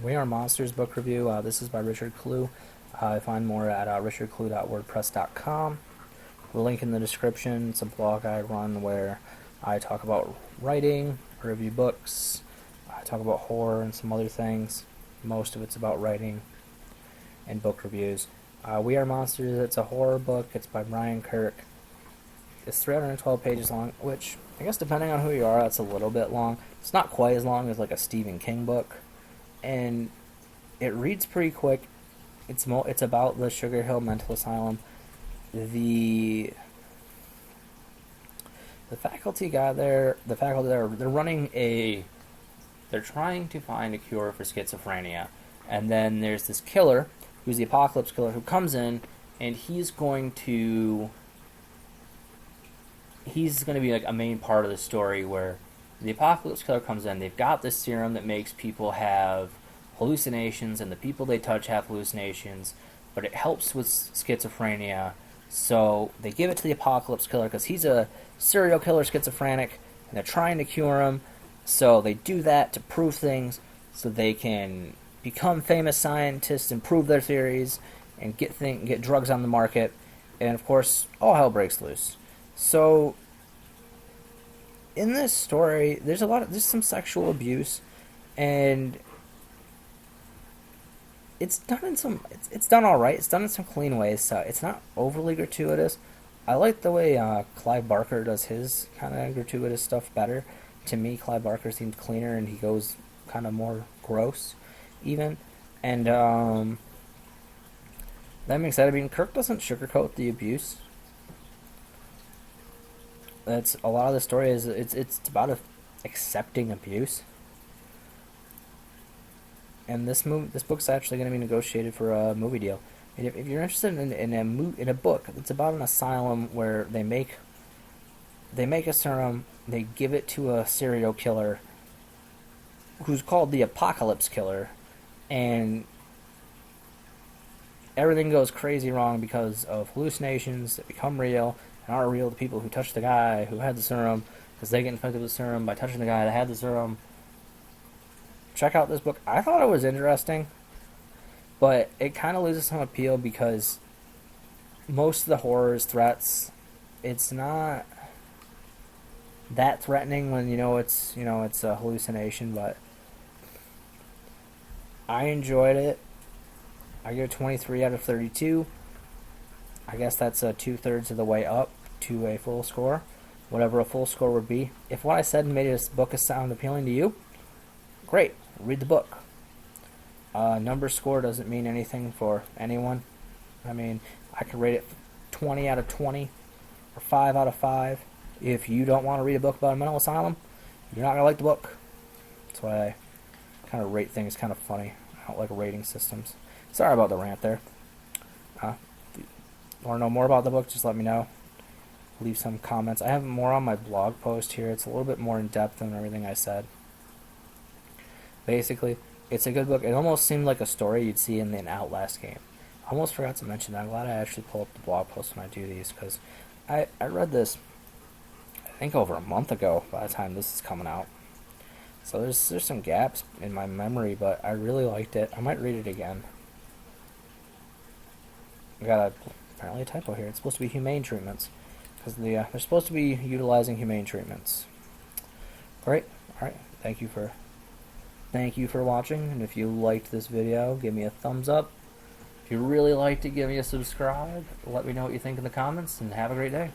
We Are Monsters book review. This is by Richard Klu. Find more at richardklu.wordpress.com. We'll link in the description. It's a blog I run where I talk about writing, review books, I talk about horror and some other things. Most of it's about writing and book reviews. We Are Monsters, it's a horror book. It's by Brian Kirk. It's 312 pages long, which I guess depending on who you are, that's a little bit long. It's not quite as long as like a Stephen King book, and it reads pretty quick. It's about the Sugar Hill Mental Asylum. The faculty guy there, they're running they're trying to find a cure for schizophrenia, and then there's this killer who's the apocalypse killer who comes in, and he's going to be like a main part of the story where the apocalypse killer comes in. They've got this serum that makes people have hallucinations, and the people they touch have hallucinations, but it helps with schizophrenia. So they give it to the apocalypse killer because he's a serial killer schizophrenic, and they're trying to cure him. So they do that to prove things, so they can become famous scientists and prove their theories and get drugs on the market. And of course, all hell breaks loose. So in this story, there's some sexual abuse, and it's done all right. It's done in some clean ways, so it's not overly gratuitous. I like the way Clive Barker does his kind of gratuitous stuff better. To me, Clive Barker seems cleaner, and he goes kind of more gross, even. And that being said, I mean, Kirk doesn't sugarcoat the abuse. That's a lot of the story is it's about accepting abuse. And this book's actually going to be negotiated for a movie deal. And if you're interested in a book that's about an asylum where they make a serum, they give it to a serial killer who's called the Apocalypse Killer, and everything goes crazy wrong because of hallucinations that become real and aren't real to people who touch the guy who had the serum, because they get infected with the serum by touching the guy that had the serum. Check out this book. I thought it was interesting, but it kind of loses some appeal because most of the horror's threats, it's not that threatening when it's a hallucination. But I enjoyed it. I give it 23 out of 32. I guess that's 2/3 of the way up to a full score, whatever a full score would be. If what I said made this book sound appealing to you, great, read the book. Number score doesn't mean anything for anyone. I mean, I could rate it 20 out of 20 or 5 out of 5. If you don't want to read a book about a mental asylum, you're not going to like the book. That's why I kind of rate things kind of funny. I don't like rating systems. Sorry about the rant there. If you want to know more about the book, just let me know. Leave some comments. I have more on my blog post here. It's a little bit more in depth than everything I said. Basically, it's a good book. It almost seemed like a story you'd see in an Outlast game. I almost forgot to mention that. I'm glad I actually pull up the blog post when I do these, because I read this, I think, over a month ago by the time this is coming out. So there's some gaps in my memory, but I really liked it. I might read it again. I got apparently a typo here. It's supposed to be humane treatments, because they're supposed to be utilizing humane treatments. Great. All right. Thank you for watching, and if you liked this video, give me a thumbs up. If you really liked it, give me a subscribe. Let me know what you think in the comments, and have a great day.